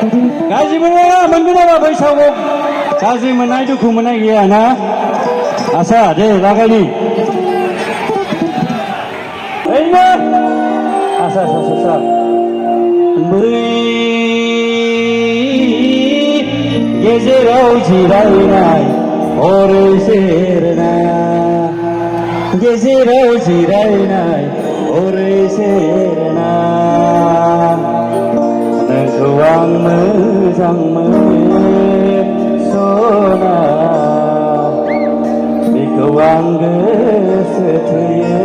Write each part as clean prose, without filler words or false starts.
गाज्रि मोना मोनगोन बैसागु गाज्रि मोननाय दुखु मोननाय गैया ना आसा दे लागायनि ओइनो आसा आसा आसा बै गेजेराव जिरायनाय हरै सेरना गेजेराव जिरायनाय हरै सेरना नोंखौ आं मोजां मोनो सना बेखौ आं गोसो थोयो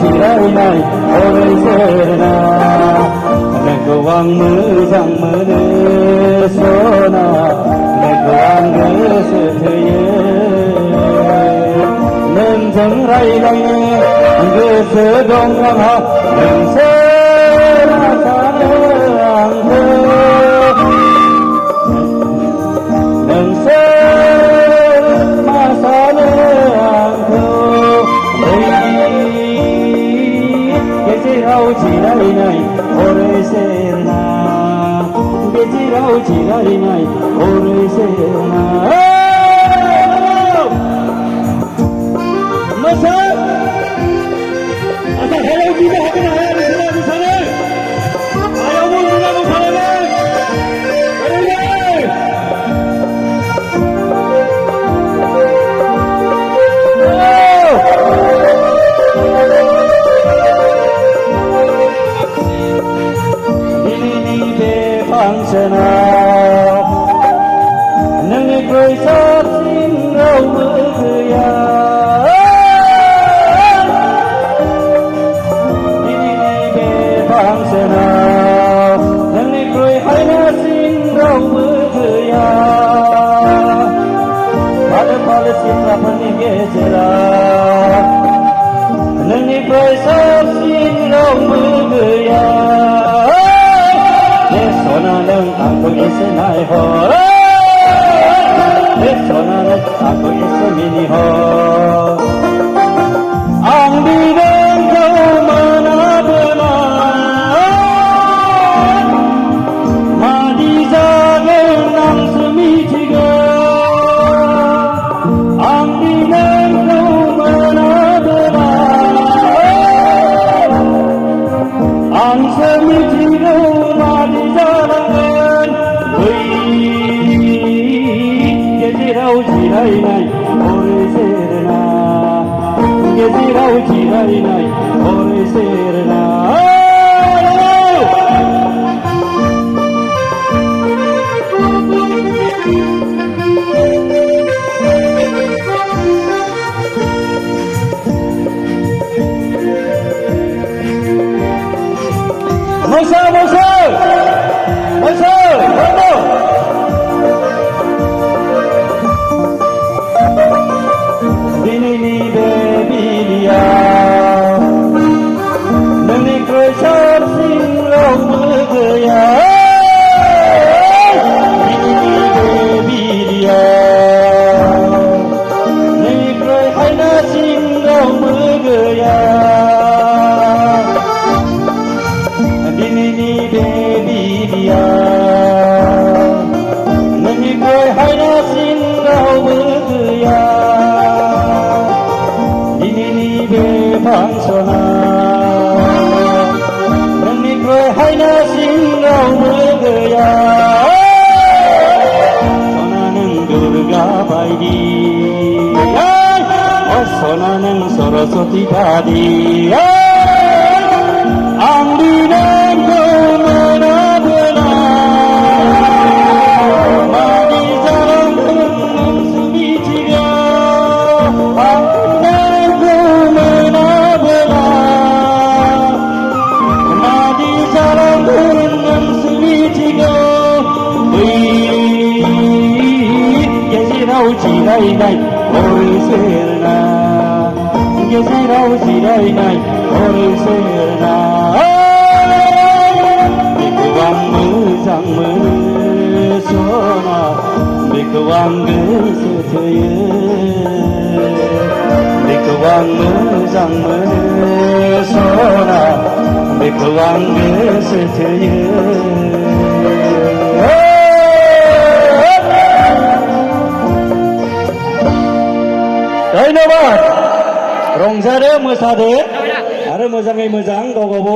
जिरायनाय हरै सेरना नोंखौ आं मोजां मोनो सना नोंखौ आं गोसो थोयो नोंजों रायलायनो गोसो दं आंहा नोंसो मा सानो आंखौ नोंसो मा सानो आंखौ गेजेराव जिरायनाय हरै सेरना गेजेराव जिरायनाय हरै सेरना मोसा आसा हेलाव दिनो हागोन हाया नोंसोरा मोसानो आयावबो नोंना मोसानो फांसनाव नोंनिख्रुइ साबसिन रावबो गैया दिनैनि बे फांसनाव नोंनिख्रुइ हायनासिन रावबो गैया फालो फालो सिख्लाफोरनि गेजेराव नोंनिख्रुइ साबसिन रावबो गैया सना नों आंखौ एसे नायहर सना नों आंखौ एसे मिनिहर आं नोंखौ मोनाबोला मादि जागोन आंसो मिथिगौ आं नोंखौ मोनाबोला आंसो मिथिगौ मादि जानांगोन बै गेजेराव जिरायनाय हरै सेरना गेजेराव जिरायनाय हरै सेरना मोसा मोसा मोसा दिनैनि बे बिलियाव नोंनिख्रुइ साबसिन रावबो गैया दिनैनि बे बिलियाव नोंनिख्रुइ हायनासिन रावबो गैया दिनैनि बे बिलियाव नोंनिख्रुइ हायनासिन रावबो गैया दिनैनि बे फांसनाव नोंनिख्रुइ हायनासिन रावबो गैया सना नों दुर्गा बायदि सना नों सरस्वती बादि आं नोंखौ मोनाबोला मादि जालांगोन नोंसो मिथिगौ आं नोंखौ मोनाबोला मादि जालांगोन नोंसो मिथिगौ बै गेजेराव जिरायनाय हर सोरना गेजेराव जिरायनाय हर सोरना बेखौ आं मोजां मोनो सना बेखौ आं गोसो थोयो बेखौ आं मोजां मोनो सना बेखौ आं गोसो थोयो धन्यबाद रंजादो मोसादो आरो मोजाङै मोजां गाव गावबाव